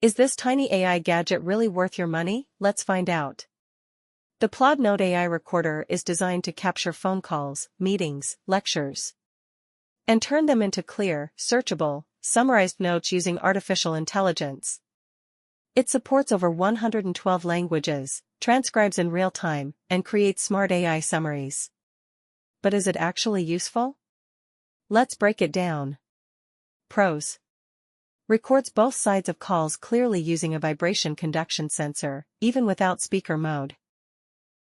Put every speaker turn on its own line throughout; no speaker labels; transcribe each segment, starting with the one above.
Is this tiny AI gadget really worth your money? Let's find out. The Plaud Note AI Recorder is designed to capture phone calls, meetings, lectures, and turn them into clear, searchable, summarized notes using artificial intelligence. It supports over 112 languages, transcribes in real time, and creates smart AI summaries. But is it actually useful? Let's break it down. Pros. Records both sides of calls clearly using a vibration conduction sensor, even without speaker mode.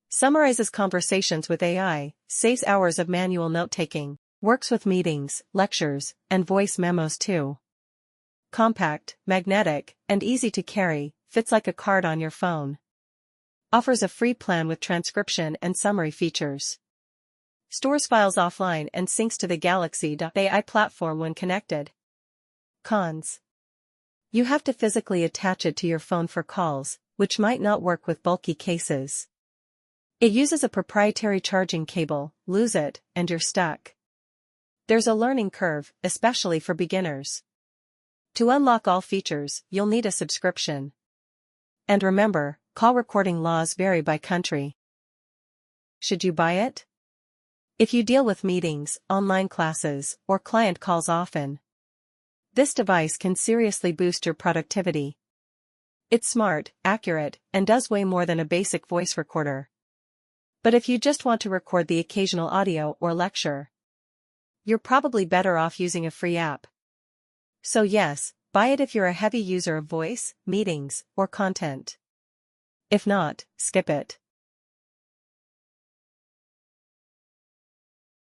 Summarizes conversations with AI, saves hours of manual note-taking, works with meetings, lectures, and voice memos too. Compact, magnetic, and easy to carry, fits like a card on your phone. Offers a free plan with transcription and summary features. Stores files offline and syncs to the Galaxy.ai platform when connected. Cons. You have to physically attach it to your phone for calls, which might not work with bulky cases. It uses a proprietary charging cable, lose it, and you're stuck. There's a learning curve, especially for beginners. To unlock all features, you'll need a subscription. And remember, call recording laws vary by country. Should you buy it? If you deal with meetings, online classes, or client calls often, this device can seriously boost your productivity. It's smart, accurate, and does way more than a basic voice recorder. But if you just want to record the occasional audio or lecture, you're probably better off using a free app. So yes, buy it if you're a heavy user of voice, meetings, or content. If not, skip it.